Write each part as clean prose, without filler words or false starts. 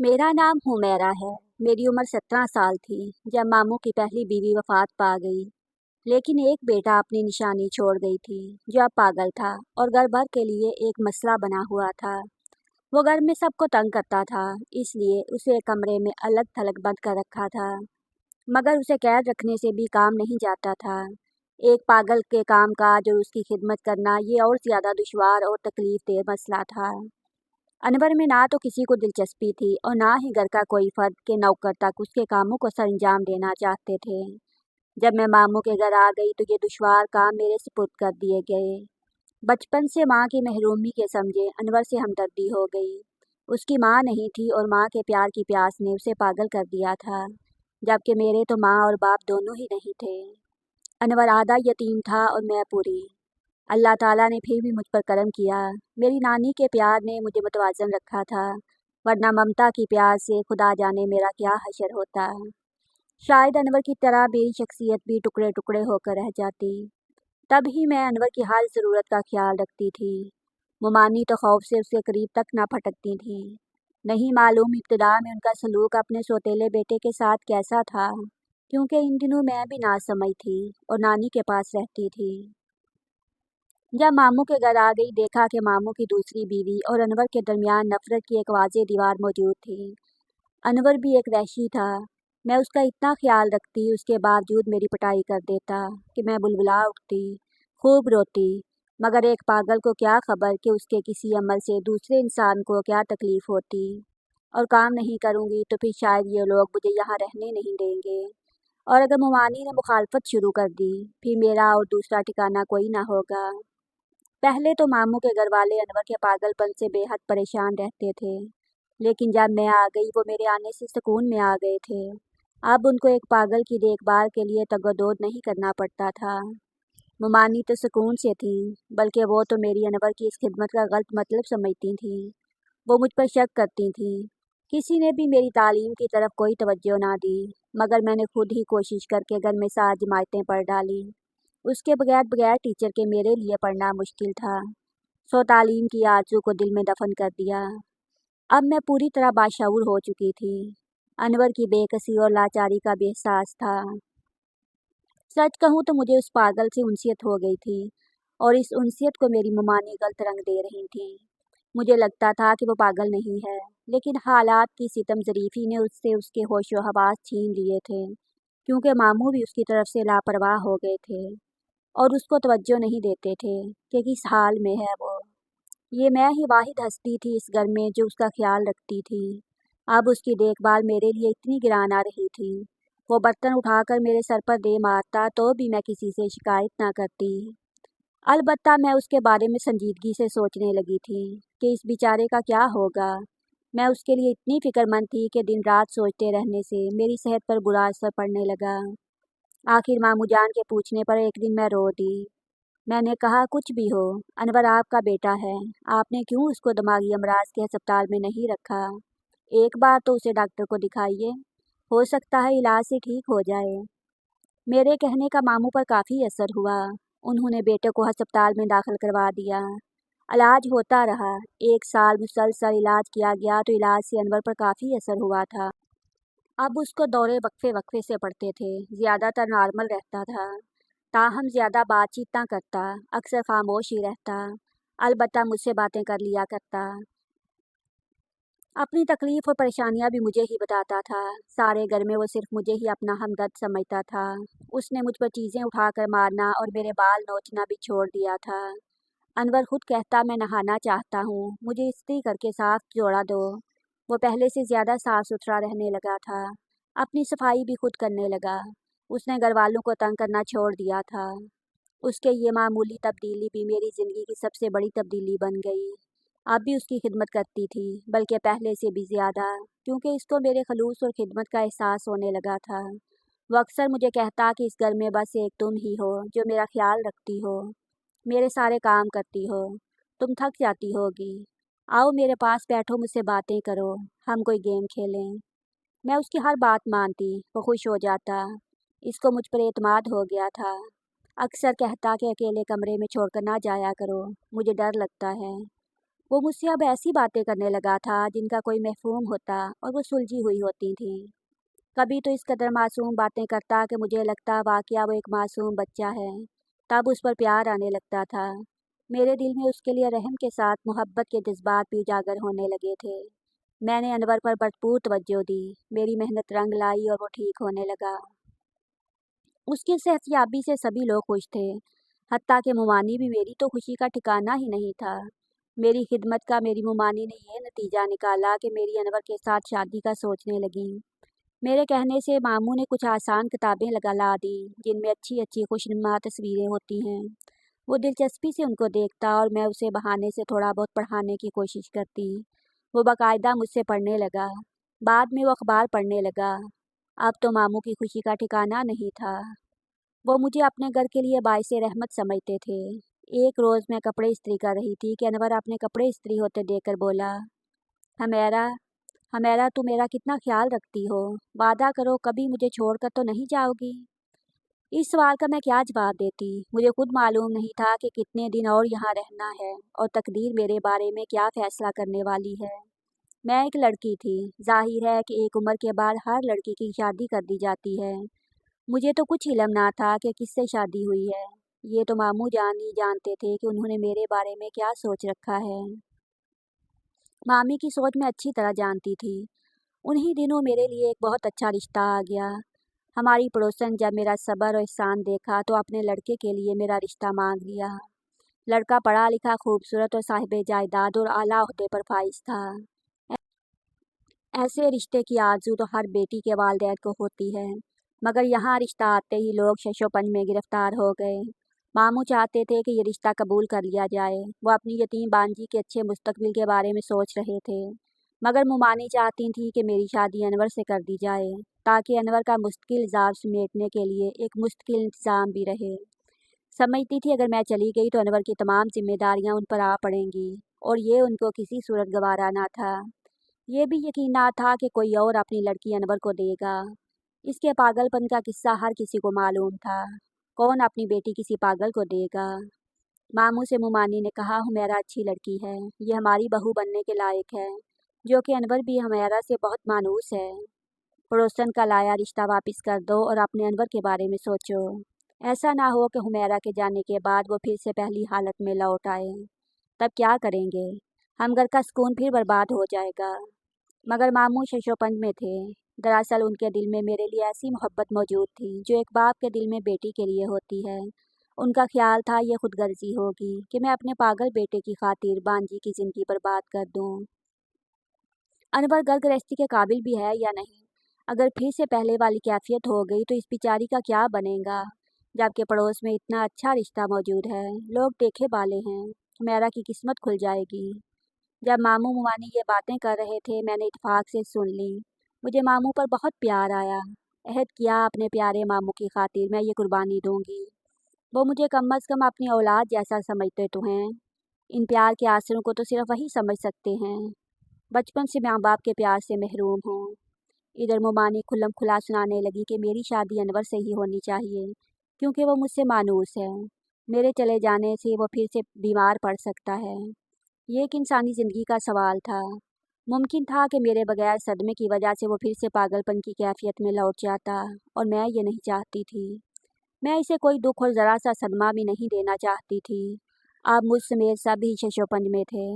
मेरा नाम हुमैरा है। मेरी उम्र 17 साल थी जब मामू की पहली बीवी वफात पा गई। लेकिन एक बेटा अपनी निशानी छोड़ गई थी जो अब पागल था और घर भर के लिए एक मसला बना हुआ था। वो घर में सबको तंग करता था, इसलिए उसे एक कमरे में अलग थलग बंद कर रखा था। मगर उसे कैद रखने से भी काम नहीं जाता था। एक पागल के काम काज और उसकी खिदमत करना ये और ज़्यादा दुश्वार और तकलीफ दे मसला था। अनवर में ना तो किसी को दिलचस्पी थी और ना ही घर का कोई फर्द के नौकर तक उसके कामों को सरंजाम देना चाहते थे। जब मैं मामू के घर आ गई तो ये दुश्वार काम मेरे सुपुर्द कर दिए गए। बचपन से माँ की महरूमी के समझे अनवर से हमदर्दी हो गई। उसकी माँ नहीं थी और माँ के प्यार की प्यास ने उसे पागल कर दिया था, जबकि मेरे तो माँ और बाप दोनों ही नहीं थे। अनवर आधा यतीम था और मैं पूरी। अल्लाह ताला ने फिर भी मुझ पर करम किया। मेरी नानी के प्यार ने मुझे मुतवाज़न रखा था, वरना ममता की प्यार से खुदा जाने मेरा क्या हशर होता। शायद अनवर की तरह मेरी शख्सियत भी टुकड़े टुकड़े होकर रह जाती। तब ही मैं अनवर की हर ज़रूरत का ख्याल रखती थी। मुमानी तो खौफ से उसके करीब तक ना फटकती थी। नहीं मालूम इब्तिदा में उनका सलूक अपने सौतेले बेटे के साथ कैसा था, क्योंकि इन दिनों मैं भी नासमझ थी और नानी के पास रहती थी। जब मामू के घर आ गई देखा कि मामू की दूसरी बीवी और अनवर के दरमियान नफरत की एक वाज़ेह दीवार मौजूद थी। अनवर भी एक वहशी था। मैं उसका इतना ख्याल रखती, उसके बावजूद मेरी पिटाई कर देता कि मैं बुलबुला उठती, खूब रोती। मगर एक पागल को क्या खबर कि उसके किसी अमल से दूसरे इंसान को क्या तकलीफ़ होती। और काम नहीं करूँगी तो फिर शायद ये लोग मुझे यहाँ रहने नहीं देंगे। और अगर मुमानी ने मुखालफत शुरू कर दी, फिर मेरा और दूसरा ठिकाना कोई ना होगा। पहले तो मामू के घरवाले अनवर के पागलपन से बेहद परेशान रहते थे, लेकिन जब मैं आ गई वो मेरे आने से सुकून में आ गए थे। अब उनको एक पागल की देखभाल के लिए तगोदोद नहीं करना पड़ता था। मुमानी तो सुकून से थी, बल्कि वो तो मेरी अनवर की इस खिदमत का गलत मतलब समझती थी। वो मुझ पर शक करती थी। किसी ने भी मेरी तालीम की तरफ कोई तवज्जो ना दी, मगर मैंने खुद ही कोशिश करके घर में सारी जमायतें पढ़ डाली। उसके बगैर बगैर टीचर के मेरे लिए पढ़ना मुश्किल था। सो तालीम की आरज़ू को दिल में दफन कर दिया। अब मैं पूरी तरह बाशऊर हो चुकी थी। अनवर की बेकसी और लाचारी का भी एहसास था। सच कहूँ तो मुझे उस पागल से उनसियत हो गई थी और इस उनसियत को मेरी मुमानी गलत रंग दे रही थी। मुझे लगता था कि वो पागल नहीं है, लेकिन हालात की सितम ज़रीफ़ी ने उससे उसके होशो हवास छीन लिए थे, क्योंकि मामू भी उसकी तरफ से लापरवाह हो गए थे और उसको तवज्जो नहीं देते थे कि किस हाल में है वो। ये मैं ही वाहिद हस्ती थी इस घर में जो उसका ख्याल रखती थी। अब उसकी देखभाल मेरे लिए इतनी गिरान आ रही थी। वो बर्तन उठाकर मेरे सर पर दे मारता तो भी मैं किसी से शिकायत ना करती। अलबत्ता मैं उसके बारे में संजीदगी से सोचने लगी थी कि इस बेचारे का क्या होगा। मैं उसके लिए इतनी फ़िक्रमंद थी कि दिन रात सोचते रहने से मेरी सेहत पर बुरा असर पड़ने लगा। आखिर मामू जान के पूछने पर एक दिन मैं रो दी। मैंने कहा, कुछ भी हो, अनवर आपका बेटा है। आपने क्यों उसको दिमागी अमराज के अस्पताल में नहीं रखा? एक बार तो उसे डॉक्टर को दिखाइए, हो सकता है इलाज से ठीक हो जाए। मेरे कहने का मामू पर काफ़ी असर हुआ। उन्होंने बेटे को अस्पताल में दाखिल करवा दिया। इलाज होता रहा। 1 साल मुसलसल इलाज किया गया तो इलाज से अनवर पर काफ़ी असर हुआ था। अब उसको दौरे वक्फे वक्फे से पड़ते थे, ज़्यादातर नॉर्मल रहता था। ताहम ज़्यादा बातचीत ना करता, अक्सर खामोश ही रहता। अलबत्ता मुझसे बातें कर लिया करता। अपनी तकलीफ़ और परेशानियां भी मुझे ही बताता था। सारे घर में वो सिर्फ मुझे ही अपना हमदर्द समझता था। उसने मुझ पर चीज़ें उठाकर मारना और मेरे बाल नोचना भी छोड़ दिया था। अनवर खुद कहता, मैं नहाना चाहता हूँ, मुझे इस्त्री करके साफ जोड़ा दो। वो पहले से ज़्यादा साफ सुथरा रहने लगा था। अपनी सफाई भी खुद करने लगा। उसने घर वालों को तंग करना छोड़ दिया था। उसके ये मामूली तब्दीली भी मेरी ज़िंदगी की सबसे बड़ी तब्दीली बन गई। अब भी उसकी खिदमत करती थी, बल्कि पहले से भी ज़्यादा, क्योंकि इसको मेरे खलूस और खिदमत का एहसास होने लगा था। वो अक्सर मुझे कहता कि इस घर में बस एक तुम ही हो जो मेरा ख्याल रखती हो, मेरे सारे काम करती हो। तुम थक जाती होगी, आओ मेरे पास बैठो, मुझसे बातें करो, हम कोई गेम खेलें। मैं उसकी हर बात मानती, वो खुश हो जाता। इसको मुझ पर एतमाद हो गया था। अक्सर कहता कि अकेले कमरे में छोड़कर ना जाया करो, मुझे डर लगता है। वो मुझसे अब ऐसी बातें करने लगा था जिनका कोई मफ़हूम होता और वो सुलझी हुई होती थीं। कभी तो इस कदर मासूम बातें करता कि मुझे लगता वाकया वो एक मासूम बच्चा है। तब उस पर प्यार आने लगता था। मेरे दिल में उसके लिए रहम के साथ मोहब्बत के जज्बात भी उजागर होने लगे थे। मैंने अनवर पर भरपूर तवज्जो दी। मेरी मेहनत रंग लाई और वो ठीक होने लगा। उसकी सेहतयाबी से सभी लोग खुश थे। हत्ता कि मुमानी भी। मेरी तो खुशी का ठिकाना ही नहीं था। मेरी खिदमत का मेरी मुमानी ने यह नतीजा निकाला कि मेरी अनवर के साथ शादी का सोचने लगी। मेरे कहने से मामू ने कुछ आसान किताबें लगा ला दी जिनमें अच्छी अच्छी खुशनुमा तस्वीरें होती हैं। वो दिलचस्पी से उनको देखता और मैं उसे बहाने से थोड़ा बहुत पढ़ाने की कोशिश करती। वो बाकायदा मुझसे पढ़ने लगा। बाद में वो अखबार पढ़ने लगा। अब तो मामू की खुशी का ठिकाना नहीं था। वो मुझे अपने घर के लिए बाइसे रहमत समझते थे। एक रोज़ मैं कपड़े इस्त्री कर रही थी कि अनवर अपने कपड़े इस्त्री होते देखकर बोला, हमेरा हमेरा तू मेरा कितना ख्याल रखती हो। वादा करो कभी मुझे छोड़कर तो नहीं जाओगी। इस सवाल का मैं क्या जवाब देती। मुझे खुद मालूम नहीं था कि कितने दिन और यहाँ रहना है और तकदीर मेरे बारे में क्या फ़ैसला करने वाली है। मैं एक लड़की थी। जाहिर है कि एक उम्र के बाद हर लड़की की शादी कर दी जाती है। मुझे तो कुछ इल्म ना था कि किससे शादी हुई है। ये तो मामू जान ही जानते थे कि उन्होंने मेरे बारे में क्या सोच रखा है। मामी की सोच मैं अच्छी तरह जानती थी। उन्हीं दिनों मेरे लिए एक बहुत अच्छा रिश्ता आ गया। हमारी पड़ोसन जब मेरा सब्र और एहसान देखा तो अपने लड़के के लिए मेरा रिश्ता मांग लिया। लड़का पढ़ा लिखा, खूबसूरत और साहिब जायदाद और आला ओहदे पर फाइज था। ऐसे रिश्ते की आरज़ू तो हर बेटी के वालिदैन को होती है, मगर यहाँ रिश्ता आते ही लोग शशोपंज में गिरफ्तार हो गए। मामू चाहते थे कि ये रिश्ता कबूल कर लिया जाए। वो अपनी यतीम बांजी के अच्छे मुस्तकबिल के बारे में सोच रहे थे, मगर मुमानी चाहती थी कि मेरी शादी अनवर से कर दी जाए, ताकि अनवर का मुश्किल हिसाब समेटने के लिए एक मुस्तकिल इंतज़ाम भी रहे। समझती थी अगर मैं चली गई तो अनवर की तमाम जिम्मेदारियाँ उन पर आ पड़ेंगी, और ये उनको किसी सूरत गवारा ना था। ये भी यकीना था कि कोई और अपनी लड़की अनवर को देगा। इसके पागलपन का किस्सा हर किसी को मालूम था। कौन अपनी बेटी किसी पागल को देगा। मामू से मुमानी ने कहा, हुमैरा अच्छी लड़की है, ये हमारी बहू बनने के लायक है, जो कि अनवर भी हुमैरा से बहुत मानूस है। पड़ोसन का लाया रिश्ता वापस कर दो और अपने अनवर के बारे में सोचो। ऐसा ना हो कि हुमैरा के जाने के बाद वो फिर से पहली हालत में लौट आए। तब क्या करेंगे। हम घर का सुकून फिर बर्बाद हो जाएगा। मगर मामू शशोपंज में थे। दरअसल उनके दिल में मेरे लिए ऐसी मोहब्बत मौजूद थी जो एक बाप के दिल में बेटी के लिए होती है। उनका ख्याल था ये खुदगर्जी होगी कि मैं अपने पागल बेटे की खातिर बांजी की ज़िंदगी बर्बाद कर दूं। अनवर घर गृहस्थी के काबिल भी है या नहीं। अगर फिर से पहले वाली कैफियत हो गई तो इस बेचारी का क्या बनेगा। जबकि पड़ोस में इतना अच्छा रिश्ता मौजूद है, लोग देखे वाले हैं, मेरा की किस्मत खुल जाएगी। जब मामू मुमानी ये बातें कर रहे थे मैंने इत्तेफाक से सुन ली। मुझे मामू पर बहुत प्यार आया। अहद किया अपने प्यारे मामू की खातिर मैं ये कुर्बानी दूंगी। वो मुझे कम अज़ कम अपनी औलाद जैसा समझते तो हैं। इन प्यार के आंसुओं को तो सिर्फ वही समझ सकते हैं बचपन से माँ बाप के प्यार से महरूम हों। इधर मुमानी खुल्लम खुला सुनाने लगी कि मेरी शादी अनवर से ही होनी चाहिए, क्योंकि वो मुझसे मानूस है। मेरे चले जाने से वो फिर से बीमार पड़ सकता है। ये एक इंसानी ज़िंदगी का सवाल था। मुमकिन था कि मेरे बगैर सदमे की वजह से वो फिर से पागलपन की कैफियत में लौट जाता, और मैं ये नहीं चाहती थी। मैं इसे कोई दुख और ज़रा सा सदमा भी नहीं देना चाहती थी। अब मुझ समेत सभी शशोपंज में थे।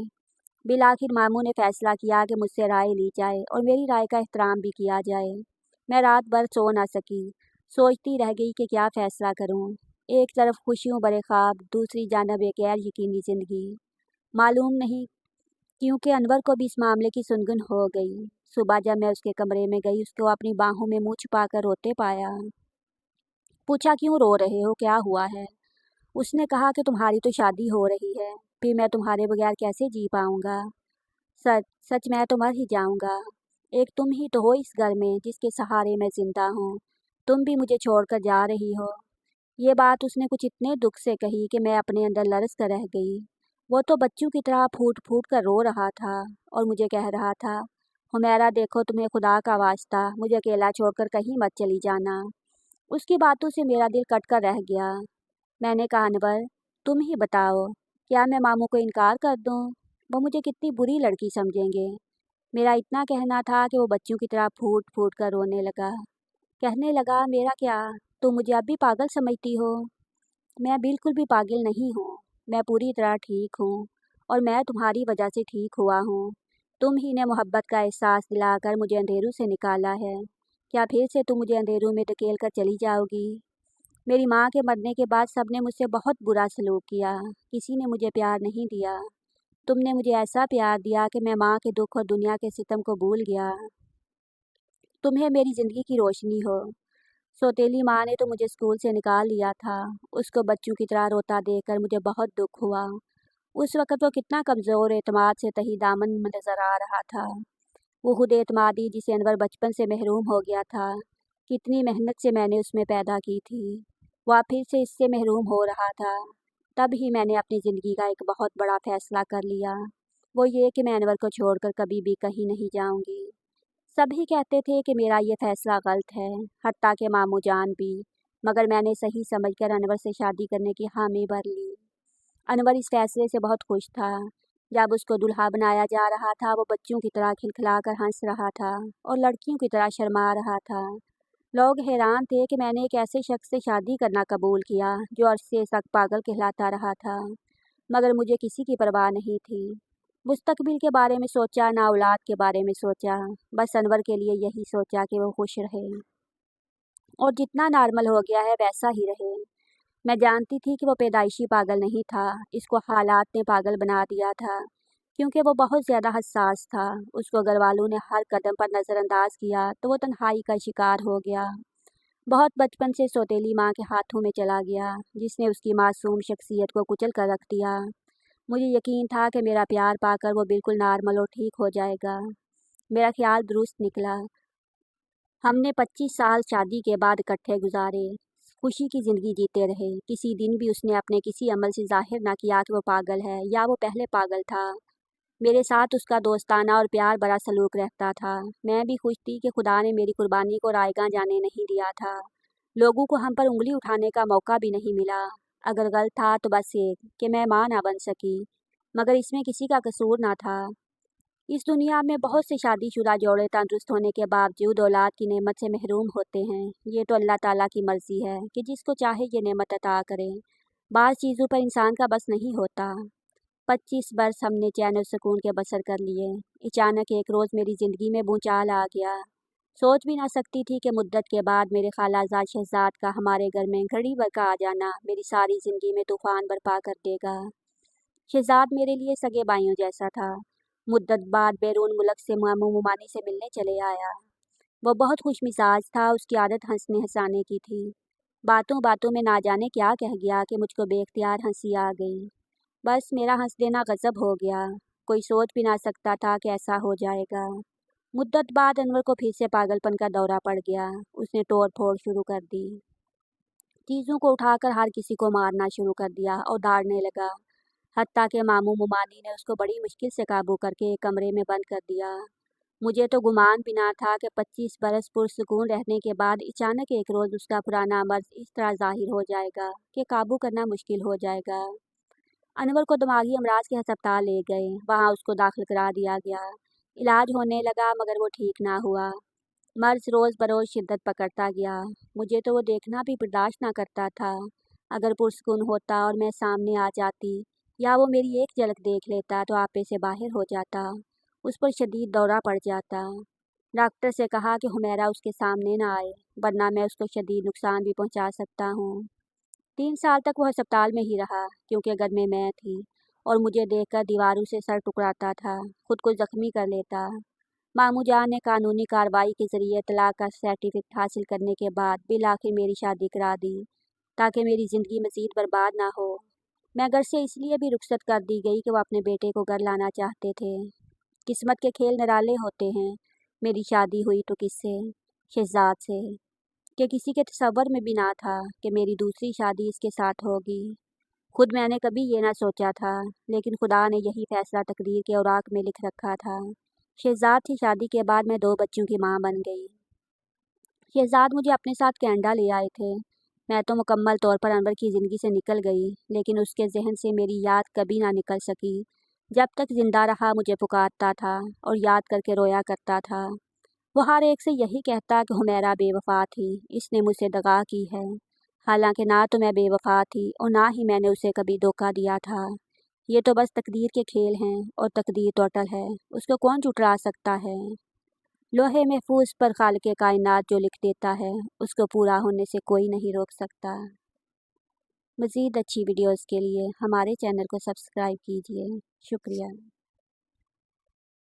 बिलाखिर मामू ने फैसला किया कि मुझसे राय ली जाए और मेरी राय का एहतराम भी किया जाए। मैं रात भर सो ना सकी। सोचती रह गई कि क्या फ़ैसला करूं। एक तरफ खुशियों भरे ख्वाब, दूसरी जानब एक गैर यकीनी ज़िंदगी। मालूम नहीं क्योंकि अनवर को भी इस मामले की सुनगन हो गई। सुबह जब मैं उसके कमरे में गई उसको अपनी बाहों में मुँह छुपाकर रोते पाया। पूछा, क्यों रो रहे हो, क्या हुआ है। उसने कहा कि तुम्हारी तो शादी हो रही है, फिर मैं तुम्हारे बगैर कैसे जी पाऊंगा। सच सच मैं तो मर ही जाऊंगा। एक तुम ही तो हो इस घर में जिसके सहारे मैं जिंदा हूँ। तुम भी मुझे छोड़कर जा रही हो। ये बात उसने कुछ इतने दुख से कही कि मैं अपने अंदर लरस कर रह गई। वो तो बच्चों की तरह फूट फूट कर रो रहा था और मुझे कह रहा था, हुमैरा देखो तुम्हें खुदा का वास्ता मुझे अकेला छोड़कर कहीं मत चली जाना। उसकी बातों से मेरा दिल कट कर रह गया। मैंने कहा, अनवर तुम ही बताओ, क्या मैं मामू को इनकार कर दूं? वो मुझे कितनी बुरी लड़की समझेंगे। मेरा इतना कहना था कि वो बच्चों की तरह फूट फूट कर रोने लगा। कहने लगा, मेरा क्या, तुम मुझे अब भी पागल समझती हो? मैं बिल्कुल भी पागल नहीं हूँ। मैं पूरी तरह ठीक हूँ और मैं तुम्हारी वजह से ठीक हुआ हूँ। तुम ही ने मोहब्बत का एहसास दिलाकर मुझे अंधेरों से निकाला है। क्या फिर से तुम मुझे अंधेरों में धकेल कर चली जाओगी? मेरी माँ के मरने के बाद सबने मुझसे बहुत बुरा सलूक किया। किसी ने मुझे प्यार नहीं दिया। तुमने मुझे ऐसा प्यार दिया कि मैं माँ के दुख और दुनिया के सितम को भूल गया। तुम्हें मेरी ज़िंदगी की रोशनी हो। सौतेली माँ ने तो मुझे स्कूल से निकाल लिया था। उसको बच्चों की तरह रोता देखकर मुझे बहुत दुख हुआ। उस वक़्त वो कितना कमज़ोर एतमाद से तही दामन में नज़र आ रहा था। वो खुद एतमादी जिसे अनवर बचपन से महरूम हो गया था। कितनी मेहनत से मैंने उसमें पैदा की थी, वह फिर से इससे महरूम हो रहा था। तब ही मैंने अपनी ज़िंदगी का एक बहुत बड़ा फ़ैसला कर लिया। वो ये कि मैं अनवर को छोड़कर कभी भी कहीं नहीं जाऊंगी। सभी कहते थे कि मेरा ये फ़ैसला गलत है, हत्ता के मामू जान भी, मगर मैंने सही समझकर अनवर से शादी करने की हामी भर ली। अनवर इस फैसले से बहुत खुश था। जब उसको दुल्हा बनाया जा रहा था, वो बच्चों की तरह खिलखिलाकर हंस रहा था और लड़कियों की तरह शर्मा रहा था। लोग हैरान थे कि मैंने एक ऐसे शख्स से शादी करना कबूल किया जो अरसे तक पागल कहलाता रहा था, मगर मुझे किसी की परवाह नहीं थी। मुस्तकबिल के बारे में सोचा, ना औलाद के बारे में सोचा। बस अनवर के लिए यही सोचा कि वो खुश रहे और जितना नॉर्मल हो गया है वैसा ही रहे। मैं जानती थी कि वो पैदाइशी पागल नहीं था, इसको हालात ने पागल बना दिया था, क्योंकि वो बहुत ज़्यादा हसास था। उसको घरवालों ने हर कदम पर नज़रअंदाज किया तो वो तन्हाई का शिकार हो गया। बहुत बचपन से सौतेली माँ के हाथों में चला गया, जिसने उसकी मासूम शख्सियत को कुचल कर रख दिया। मुझे यकीन था कि मेरा प्यार पाकर वो बिल्कुल नॉर्मल और ठीक हो जाएगा। मेरा ख्याल दुरुस्त निकला। हमने 25 साल शादी के बाद इकट्ठे गुजारे, खुशी की ज़िंदगी जीते रहे। किसी दिन भी उसने अपने किसी अमल से ज़ाहिर ना किया कि वो पागल है या वो पहले पागल था। मेरे साथ उसका दोस्ताना और प्यार भरा सलूक रहता था। मैं भी खुश थी कि खुदा ने मेरी कुर्बानी को रायगा जाने नहीं दिया था। लोगों को हम पर उंगली उठाने का मौका भी नहीं मिला। अगर गलत था तो बस एक कि मैं माँ ना बन सकी, मगर इसमें किसी का कसूर ना था। इस दुनिया में बहुत से शादीशुदा जोड़े तंदुरुस्त होने के बावजूद औलाद की नेमत से महरूम होते हैं। ये तो अल्लाह ताला की मर्ज़ी है कि जिसको चाहे ये नेमत अता करे। बाज़ चीज़ों पर इंसान का बस नहीं होता। 25 बरस हमने चैन और सुकून के बसर कर लिए। अचानक एक रोज़ मेरी ज़िंदगी में भूचाल आ गया। सोच भी ना सकती थी कि मुद्दत के बाद मेरे खालाजाद शहजाद का हमारे घर में घड़ी भर का आ जाना मेरी सारी ज़िंदगी में तूफ़ान बर्पा कर देगा। शहजाद मेरे लिए सगे भाइयों जैसा था। मुद्दत बाद बैरून मुल्क से मामू मुमानी से मिलने चले आया। वो बहुत खुश मिजाज था, उसकी आदत हंसने हंसाने की थी। बातों बातों में ना जाने क्या कह गया कि मुझको बेख्तियार हंसी आ गई। बस मेरा हंस देना गजब हो गया। कोई सोच भी ना सकता था कि ऐसा हो जाएगा। मुद्दत बाद अनवर को फिर से पागलपन का दौरा पड़ गया। उसने तोड़ फोड़ शुरू कर दी। चीज़ों को उठाकर हर किसी को मारना शुरू कर दिया और दाड़ने लगा। हत्ता के मामू मुमानी ने उसको बड़ी मुश्किल से काबू करके एक कमरे में बंद कर दिया। मुझे तो गुमान भी ना था कि 25 बरस पुरसुकून रहने के बाद अचानक एक रोज़ उसका पुराना मर्ज इस तरह ज़ाहिर हो जाएगा कि काबू करना मुश्किल हो जाएगा। अनवर को दिमागी अमराज के अस्पताल ले गए, वहाँ उसको दाखिल करा दिया गया। इलाज होने लगा मगर वो ठीक ना हुआ। मर्ज रोज़ बरोज़ शिद्दत पकड़ता गया। मुझे तो वो देखना भी बर्दाश्त ना करता था। अगर पुरसुकून होता और मैं सामने आ जाती या वो मेरी एक झलक देख लेता तो आपे से बाहर हो जाता। उस पर शदीद दौरा पड़ जाता। डॉक्टर से कहा कि हुमैरा उसके सामने ना आए, वरना मैं उसको शदीद नुकसान भी पहुंचा सकता हूँ। 3 साल तक वो अस्पताल में ही रहा, क्योंकि घर में मैं थी और मुझे देखकर दीवारों से सर टुकराता था, खुद को जख्मी कर लेता। मामू जान ने कानूनी कार्रवाई के ज़रिए तलाक का सर्टिफिकेट हासिल करने के बाद बिल आखिर मेरी शादी करा दी, ताकि मेरी ज़िंदगी मज़ीद बर्बाद ना हो। मैं घर से इसलिए भी रुखसत कर दी गई कि वो अपने बेटे को घर लाना चाहते थे। किस्मत के खेल निराले होते हैं। मेरी शादी हुई तो किससे? शहजाद से, कि किसी के तसव्वुर में भी ना था कि मेरी दूसरी शादी इसके साथ होगी। खुद मैंने कभी ये ना सोचा था, लेकिन खुदा ने यही फैसला तकदीर के औराक में लिख रखा था। शहजाद की शादी के बाद मैं 2 बच्चों की माँ बन गई। शहजाद मुझे अपने साथ कनाडा ले आए थे। मैं तो मुकम्मल तौर पर अनवर की ज़िंदगी से निकल गई, लेकिन उसके जहन से मेरी याद कभी ना निकल सकी। जब तक जिंदा रहा मुझे पुकारता था और याद करके रोया करता था। वो हर एक से यही कहता कि हुमैरा बेवफा थी, इसने मुझसे दगा की है। हालांकि ना तो मैं बेवफा थी और ना ही मैंने उसे कभी धोखा दिया था। ये तो बस तकदीर के खेल हैं और तकदीर तो अटल है, उसको कौन झुठला सकता है। लोहे महफूज पर खालिक कायनात जो लिख देता है, उसको पूरा होने से कोई नहीं रोक सकता। मज़ीद अच्छी वीडियोस के लिए हमारे चैनल को सब्सक्राइब कीजिए। शुक्रिया।